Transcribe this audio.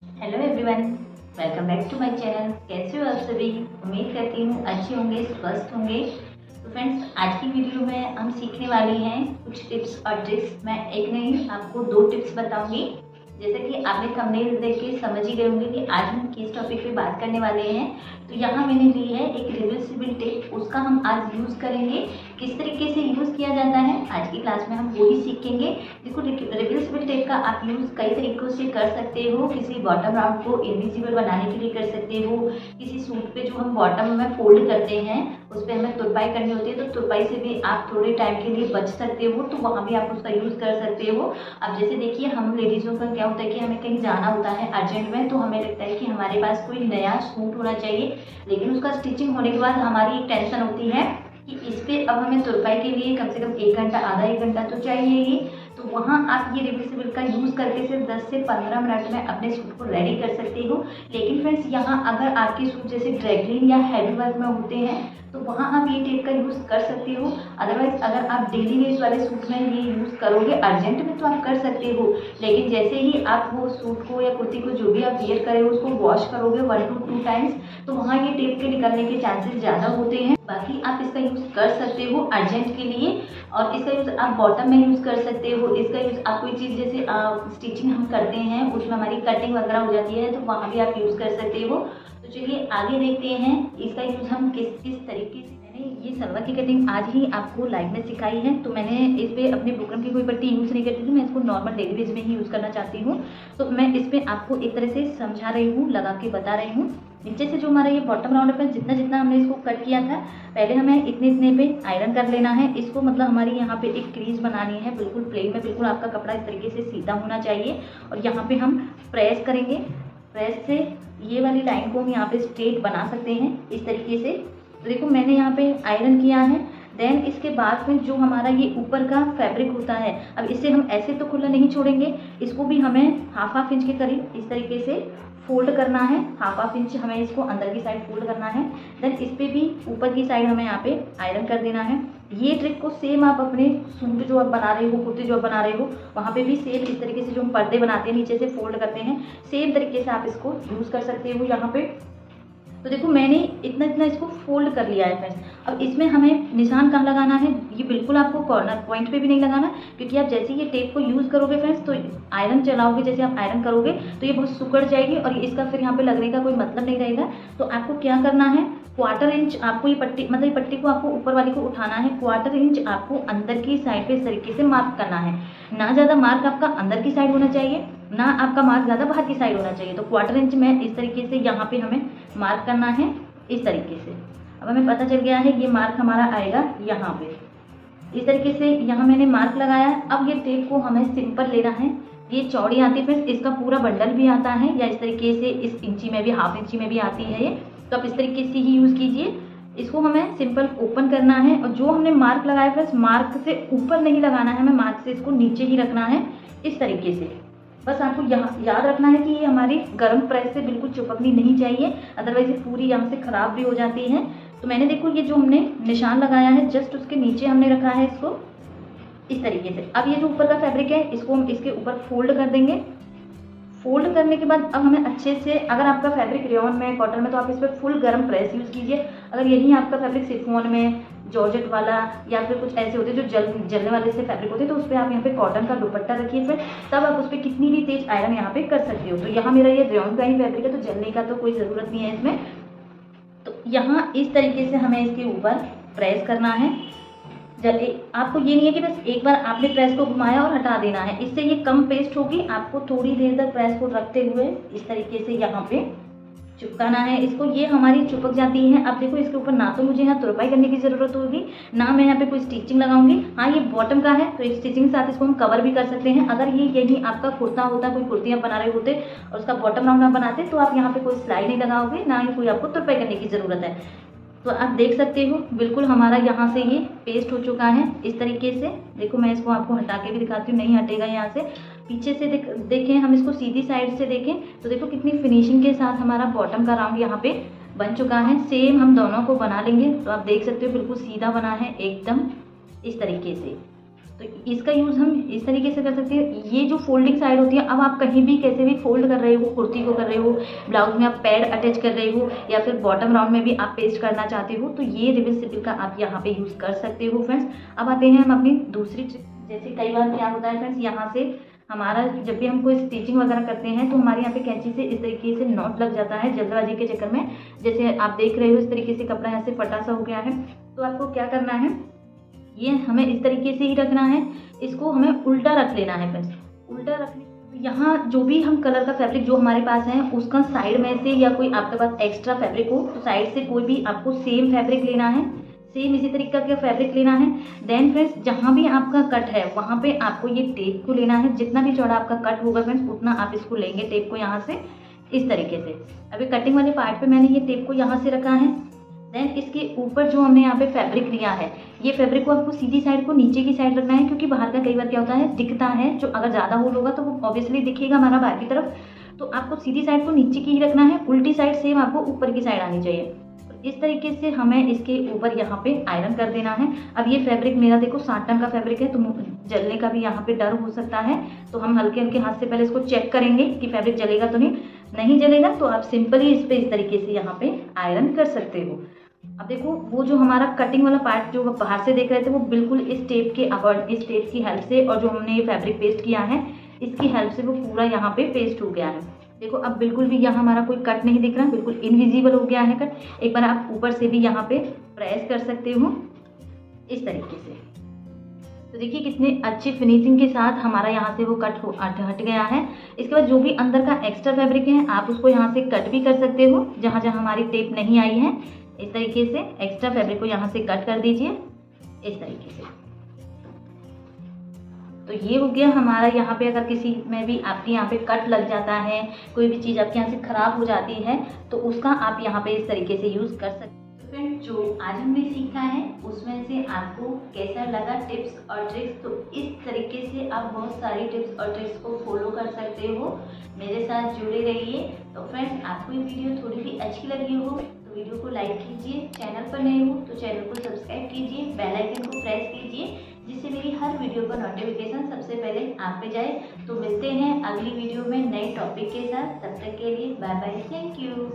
Hello everyone, welcome back to my channel. कैसे हो आप सभी? उम्मीद करती हूँ अच्छे होंगे, स्वस्थ होंगे। तो फ्रेंड्स, आज की वीडियो में हम सीखने वाले हैं कुछ टिप्स और ट्रिक्स। मैं एक नहीं आपको 2 टिप्स बताऊंगी। जैसे कि आपने थंबनेल देख के समझ ही गए होंगे कि आज हम किस टॉपिक पे बात करने वाले हैं। तो यहाँ मैंने ली है एक रिवर्सिबल टेप, उसका हम आज यूज़ करेंगे। किस तरीके से यूज़ किया जाता है आज की क्लास में हम वो ही सीखेंगे। देखो, रिवर्सिबल टेप का आप यूज़ कई तरीकों से कर सकते हो। किसी बॉटम राउंड को इनविजिबल बनाने के लिए कर सकते हो। किसी सूट पे जो हम बॉटम में फोल्ड करते हैं उस पर हमें तुरपाई करनी होती है, तो तुरपाई से भी आप थोड़े टाइम के लिए बच सकते हो, तो वहाँ भी आप उसका यूज़ कर सकते हो। अब जैसे देखिए, हम लेडीज़ों का क्या होता है कि हमें कहीं जाना होता है अर्जेंट में, तो हमें लगता है कि हमारे पास कोई नया सूट होना चाहिए, लेकिन उसका स्टिचिंग होने के बाद हमारी एक टेंशन होती है कि इस पर अब हमें तुरपाई के लिए कम से कम 1 घंटा, आधा 1 घंटा तो चाहिए ही। तो वहाँ आप ये रिवर्सिबल का यूज़ करके सिर्फ 10 से 15 मिनट में अपने सूट को रेडी कर सकते हो। लेकिन फ्रेंड्स, यहाँ अगर आपके सूट जैसे ड्रैगलिंग या हैवी वर्क में होते हैं तो वहाँ आप ये टेप का यूज़ कर सकते हो। अदरवाइज अगर आप डेली वेज वाले सूट में ये यूज़ करोगे अर्जेंट में तो आप कर सकते हो, लेकिन जैसे ही आप वो सूट को या कुर्ती को जो भी आप वियर करें उसको वॉश करोगे 1 to 2 टाइम्स, तो वहाँ ये टेप के निकलने के चांसेस ज़्यादा होते हैं। बाकी आप इसका यूज़ कर सकते हो अर्जेंट के लिए, और इसका यूज़ आप बॉटम में यूज़ कर सकते हो। इसका यूज़ आप कोई चीज़ जैसे स्टिचिंग हम करते हैं उसमें हमारी कटिंग वगैरह हो जाती है, तो वहाँ भी आप यूज़ कर सकते हो। तो चलिए आगे देखते हैं इसका यूज़ हम किस किस तरीके से। मैंने ये सलवार की कटिंग आज ही आपको लाइव में सिखाई है, तो मैंने इस पर अपने बुकरम की कोई पट्टी यूज़ नहीं करती थी, मैं इसको नॉर्मल डेली बेस में ही यूज़ करना चाहती हूँ। तो मैं इस पर आपको एक तरह से समझा रही हूँ, लगा के बता रही हूँ। नीचे से जो हमारा ये बॉटम राउंड पे जितना जितना हमने इसको कट किया था, पहले हमें इतने इतने पे आयरन कर लेना है इसको। मतलब हमारी यहाँ पे एक क्रीज बनानी है, बिल्कुल प्लेन में, बिल्कुल आपका कपड़ा इस तरीके से सीधा होना चाहिए। और यहाँ पे हम प्रेस करेंगे, प्रेस से ये वाली लाइन को हम यहाँ पे स्ट्रेट बना सकते हैं इस तरीके से। तो देखो, मैंने यहाँ पे आयरन किया है। देन इसके बाद में जो हमारा ये ऊपर का फैब्रिक होता है, अब इसे हम ऐसे तो खुला नहीं छोड़ेंगे, इसको भी हमें हाफ इंच के करीब इस तरीके से फोल्ड करना है। हाफ इंच हमें इसको अंदर की साइड फोल्ड करना है। देन इस पर भी ऊपर की साइड हमें यहाँ पे आयरन कर देना है। ये ट्रिक को सेम आप अपने सूट जो आप बना रहे हो, कुर्ती जो आप बना रहे हो, वहाँ पे भी सेम इस तरीके से जो हम पर्दे बनाते हैं नीचे से फोल्ड करते हैं, सेम तरीके से आप इसको यूज़ कर सकते हो यहाँ पे। तो देखो, मैंने इतना इतना इसको फोल्ड कर लिया है फ्रेंड्स। अब इसमें हमें निशान कहाँ लगाना है, ये बिल्कुल आपको कॉर्नर पॉइंट पे भी नहीं लगाना, क्योंकि आप जैसे ये टेप को यूज़ करोगे फ्रेंड्स, तो आयरन चलाओगे, जैसे आप आयरन करोगे तो ये बहुत सिकुड़ जाएगी और इसका फिर यहाँ पे लगने का कोई मतलब नहीं रहेगा। तो आपको क्या करना है, 1/4 इंच आपको ये पट्टी, मतलब ये पट्टी को आपको ऊपर वाली को उठाना है। 1/4 इंच आपको अंदर की साइड पे इस तरीके से मार्क करना है। ना ज़्यादा मार्क आपका अंदर की साइड होना चाहिए, ना आपका मार्क ज़्यादा बाहर की साइड होना चाहिए। तो 1/4 इंच में इस तरीके से यहाँ पे हमें मार्क करना है इस तरीके से। अब हमें पता चल गया है ये मार्क हमारा आएगा यहाँ पे इस तरीके से। यहाँ मैंने मार्क लगाया है। अब ये टेप को हमें सिंपल लेना है। ये चौड़ी आती है फ्रेंड्स, इसका पूरा बंडल भी आता है, या इस तरीके से इस इंची में भी, हाफ इंची में भी आती है ये। तो आप इस तरीके से ही यूज़ कीजिए। इसको हमें सिंपल ओपन करना है, और जो हमने मार्क लगाया फ्रेंड्स, मार्क से ऊपर नहीं लगाना है, हमें मार्क से इसको नीचे ही रखना है इस तरीके से। बस आपको यहाँ याद रखना है कि ये हमारी गर्म प्रेस से बिल्कुल चिपकनी नहीं चाहिए, अदरवाइज ये पूरी यहाँ से ख़राब भी हो जाती है। तो मैंने देखो, ये जो हमने निशान लगाया है जस्ट उसके नीचे हमने रखा है इसको इस तरीके से। अब ये जो ऊपर का फैब्रिक है इसको हम इसके ऊपर फोल्ड कर देंगे। फोल्ड करने के बाद अब हमें अच्छे से, अगर आपका फैब्रिक रेयॉन में, कॉटन में, तो आप इस पर फुल गर्म प्रेस यूज़ कीजिए। अगर यही आपका फैब्रिक शिफॉन में, जॉर्जेट वाला, या फिर कुछ ऐसे होते हैं जो जलने वाले से फैब्रिक होते हैं, तो उस पर आप यहाँ पे कॉटन का दुपट्टा रखिए फिर, तब आप उस पर कितनी भी तेज आयरन यहाँ पे कर सकते हो। तो यहाँ मेरा ये रेयॉन का ही फैब्रिक है, तो जलने का तो कोई ज़रूरत नहीं है इसमें। तो यहाँ इस तरीके से हमें इसके ऊपर प्रेस करना है। जब आपको ये नहीं है कि बस एक बार आपने प्रेस को घुमाया और हटा देना है, इससे ये कम पेस्ट होगी। आपको थोड़ी देर तक प्रेस को रखते हुए इस तरीके से यहाँ पे चिपकाना है इसको। ये हमारी चिपक जाती है। अब देखो, इसके ऊपर ना तो मुझे यहाँ तुरपाई करने की ज़रूरत होगी, ना मैं यहाँ पे कोई स्टिचिंग लगाऊंगी। हाँ, ये बॉटम का है तो एक स्टिचिंग के साथ इसको हम कवर भी कर सकते हैं। अगर ये यही आपका कुर्ता होता, कोई कुर्ती आप बना रहे होते और उसका बॉटम राउंड आप बनाते, तो आप यहाँ पे कोई सिलाई नहीं लगाओगे, ना ही कोई आपको तुरपाई करने की ज़रूरत है। तो आप देख सकते हो बिल्कुल हमारा यहाँ से ये पेस्ट हो चुका है इस तरीके से। देखो, मैं इसको आपको हटा के भी दिखाती हूँ, नहीं हटेगा यहाँ से। पीछे से देखें, हम इसको सीधी साइड से देखें तो देखो कितनी फिनिशिंग के साथ हमारा बॉटम का राउंड यहाँ पे बन चुका है। सेम हम दोनों को बना लेंगे। तो आप देख सकते हो बिल्कुल सीधा बना है एकदम इस तरीके से। तो इसका यूज़ हम इस तरीके से कर सकते हैं। ये जो फोल्डिंग साइड होती है, अब आप कहीं भी कैसे भी फोल्ड कर रहे हो, कुर्ती को कर रहे हो, ब्लाउज में आप पैड अटैच कर रहे हो, या फिर बॉटम राउंड में भी आप पेस्ट करना चाहते हो, तो ये रिवर्सिबल का आप यहाँ पे यूज़ कर सकते हो फ्रेंड्स। अब आते हैं हम अपनी दूसरी ट्रिक। जैसे कई बार क्या होता है फ्रेंड्स, यहाँ से हमारा जब भी हम कोई स्टिचिंग वगैरह करते हैं तो हमारे यहाँ पे कैंची से इस तरीके से नॉट लग जाता है जल्दबाजी के चक्कर में। जैसे आप देख रहे हो इस तरीके से कपड़ा यहाँ से फटा सा हो गया है। तो आपको क्या करना है, ये हमें इस तरीके से ही रखना है, इसको हमें उल्टा रख लेना है फ्रेंड्स। उल्टा रखने यहाँ जो भी हम कलर का फैब्रिक जो हमारे पास है उसका साइड में से, या कोई आपके पास एक्स्ट्रा फैब्रिक हो तो साइड से कोई भी आपको सेम फैब्रिक लेना है, सेम इसी तरीके का फैब्रिक लेना है। देन फ्रेंड्स जहाँ भी आपका कट है वहाँ पे आपको ये टेप को लेना है। जितना भी चौड़ा आपका कट होगा फ्रेंड्स उतना आप इसको लेंगे टेप को यहाँ से इस तरीके से। अभी कटिंग वाले पार्ट पे मैंने ये टेप को यहाँ से रखा है। देन इसके ऊपर जो हमने यहाँ पे फैब्रिक लिया है, ये फैब्रिक को आपको सीधी साइड को नीचे की साइड रखना है, क्योंकि बाहर का कई बार क्या होता है दिखता है, जो अगर ज़्यादा होल होगा तो वो ऑब्वियसली दिखेगा हमारा बाहर की तरफ। तो आपको सीधी साइड को नीचे की ही रखना है, उल्टी साइड सेम आपको ऊपर की साइड आनी चाहिए। इस तरीके से हमें इसके ऊपर यहाँ पे आयरन कर देना है। अब ये फैब्रिक मेरा देखो साटन का फैब्रिक है, तो जलने का भी यहाँ पे डर हो सकता है, तो हम हल्के हल्के हाथ से पहले इसको चेक करेंगे कि फैब्रिक जलेगा तो नहीं जलेगा, तो आप सिंपली इस पे इस तरीके से यहाँ पे आयरन कर सकते हो। अब देखो वो जो हमारा कटिंग वाला पार्ट जो बाहर से देख रहे थे वो बिल्कुल इस टेप के अकॉर्डिंग, इस टेप की हेल्प से, और जो हमने ये फैब्रिक पेस्ट किया है इसकी हेल्प से वो पूरा यहाँ पे पेस्ट हो गया है। देखो अब बिल्कुल भी यहाँ हमारा कोई कट नहीं दिख रहा, बिल्कुल इनविजिबल हो गया है कट। एक बार आप ऊपर से भी यहाँ पे प्रेस कर सकते हो इस तरीके से। तो देखिए कितने अच्छी फिनिशिंग के साथ हमारा यहाँ से वो कट हट गया है। इसके बाद जो भी अंदर का एक्स्ट्रा फैब्रिक है आप उसको यहाँ से कट भी कर सकते हो, जहाँ जहाँ हमारी टेप नहीं आई है इस तरीके से एक्स्ट्रा फैब्रिक को यहाँ से कट कर दीजिए इस तरीके से। तो ये हो गया हमारा। यहाँ पे अगर किसी में भी आपके यहाँ पे कट लग जाता है, कोई भी चीज़ आपके यहाँ से ख़राब हो जाती है, तो उसका आप यहाँ पे इस तरीके से यूज़ कर सकते हैं। तो फ्रेंड जो आज हमने सीखा है उसमें से आपको कैसा लगा टिप्स और ट्रिक्स, तो इस तरीके से आप बहुत सारी टिप्स और ट्रिक्स को फॉलो कर सकते हो। मेरे साथ जुड़े रहिए। तो फ्रेंड्स आपको ये वीडियो थोड़ी भी अच्छी लगी हो तो वीडियो को लाइक कीजिए, चैनल पर नए हो तो चैनल को सब्सक्राइब कीजिए, बेल आइकन को प्रेस कीजिए, जिससे मेरी हर वीडियो का नोटिफिकेशन सबसे पहले आप पे जाए। तो मिलते हैं अगली वीडियो में नए टॉपिक के साथ, तब तक के लिए बाय बाय, थैंक यू।